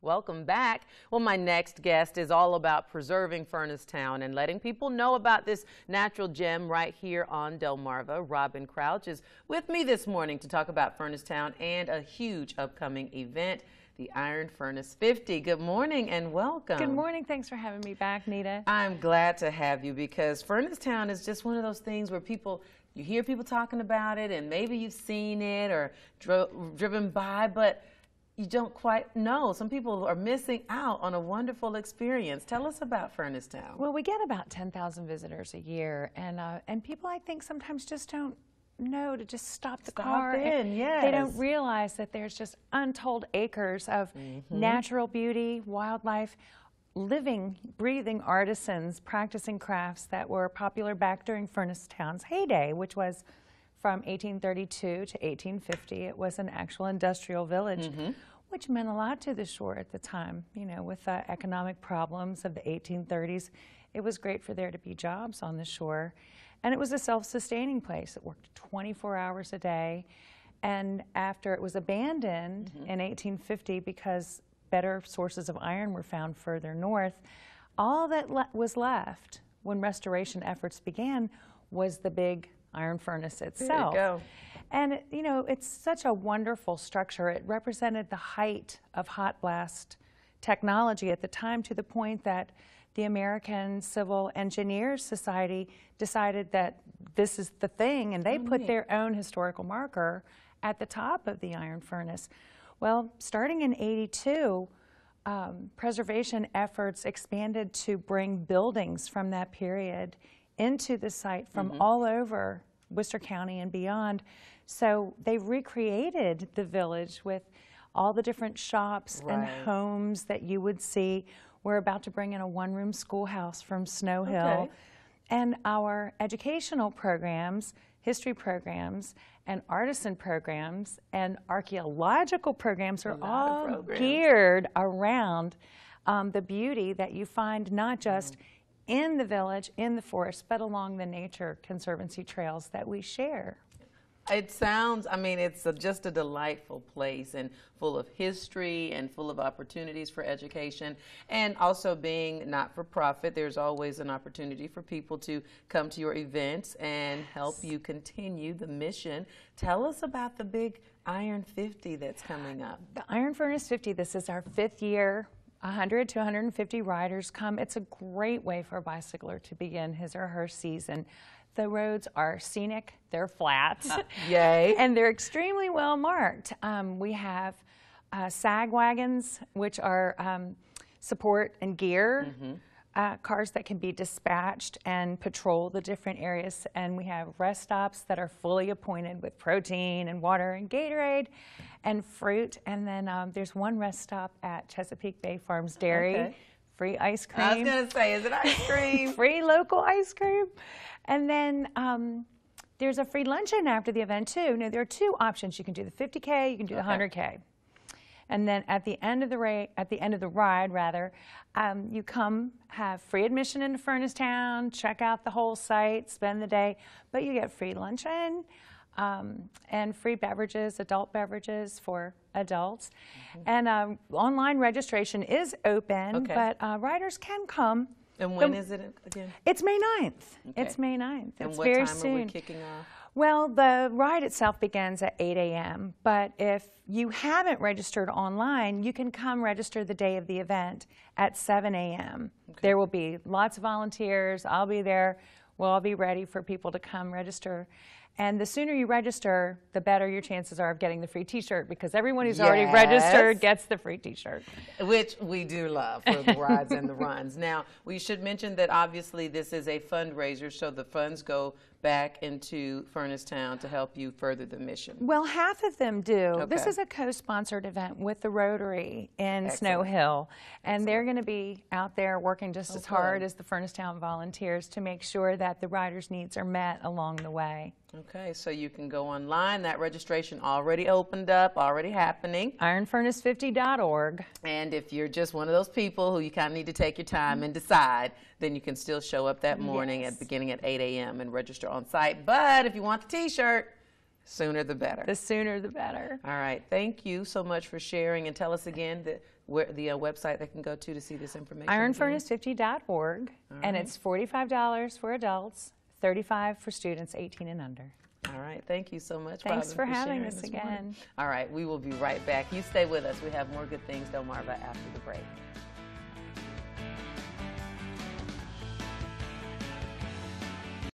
Welcome back. Well, my next guest is all about preserving Furnace Town and letting people know about this natural gem right here on Delmarva. Robin Crouch is with me this morning to talk about Furnace Town and a huge upcoming event, the Iron Furnace 50. Good morning and welcome. Good morning. Thanks for having me back, Nita. I'm glad to have you because Furnace Town is just one of those things where you hear people talking about it and maybe you've seen it or driven by, but you don't quite know. Some people are missing out on a wonderful experience. Tell us about Furnace Town. Well, we get about 10,000 visitors a year, and people, I think, sometimes just don't know to just stop the car. Yes. They don't realize that there's just untold acres of natural beauty, wildlife, living, breathing artisans practicing crafts that were popular back during Furnace Town's heyday, which was from 1832 to 1850. It was an actual industrial village, which meant a lot to the shore at the time. You know, with the economic problems of the 1830s, it was great for there to be jobs on the shore. And it was a self-sustaining place. It worked 24 hours a day. And after it was abandoned in 1850 because better sources of iron were found further north, all that was left when restoration efforts began was the big iron furnace itself. There you go. And you know, it's such a wonderful structure. It represented the height of hot blast technology at the time, to the point that the American Civil Engineers Society decided that this is the thing, and they put their own historical marker at the top of the iron furnace. Well, starting in '82, preservation efforts expanded to bring buildings from that period into the site from all over Worcester County and beyond. So they recreated the village with all the different shops and homes that you would see. We're about to bring in a one-room schoolhouse from Snow Hill. And our educational programs, history programs, and artisan programs, and archaeological programs are all geared around the beauty that you find not just in the village, in the forest, but along the nature conservancy trails that we share. It sounds, I mean, it's just a delightful place and full of history and full of opportunities for education. And also being not-for-profit, there's always an opportunity for people to come to your events and help you continue the mission. Tell us about the big Iron 50 that's coming up. The Iron Furnace 50, this is our 5th year. 100 to 150 riders come. It's a great way for a bicycler to begin his or her season. The roads are scenic, they're flat, yay, and they're extremely well marked. We have sag wagons, which are support and gear cars that can be dispatched and patrol the different areas. And we have rest stops that are fully appointed with protein and water and Gatorade and fruit. And then there's one rest stop at Chesapeake Bay Farms Dairy. Free ice cream. I was going to say, is it ice cream? Free local ice cream. And then there's a free luncheon after the event, too. Now, there are 2 options. You can do the 50K, you can do the 100K. And then at the end of the ride, you come, have free admission into Furnace Town, check out the whole site, spend the day, but you get free luncheon and free beverages, adult beverages for adults. And online registration is open, but riders can come. And when is it again? It's May 9th. It's May 9th. And it's what very time soon. are we kicking off? Well, the ride itself begins at 8 a.m., but if you haven't registered online, you can come register the day of the event at 7 a.m. There will be lots of volunteers. I'll be there. We'll all be ready for people to come register. And the sooner you register, the better your chances are of getting the free T-shirt, because everyone who's already registered gets the free T-shirt. Which we do love for the rides and the runs. Now, we should mention that obviously this is a fundraiser, so the funds go back into Furnace Town to help you further the mission. Well, half of them do. This is a co-sponsored event with the Rotary in Snow Hill, and they're going to be out there working just as hard as the Furnace Town volunteers to make sure that the riders' needs are met along the way. Okay, so you can go online. That registration already opened up, already happening. IronFurnace50.org. And if you're just one of those people who you kind of need to take your time and decide, then you can still show up that morning beginning at 8 a.m. and register on site. But if you want the T-shirt, Sooner the better. The sooner the better. All right. Thank you so much for sharing. And tell us again the website they can go to see this information. ironfurnace50.org. And it's $45 for adults, $35 for students 18 and under. All right. Thank you so much. Thanks Robin, for having sharing us this morning. again. All right. We will be right back. You stay with us. We have more good things, Delmarva, after the break.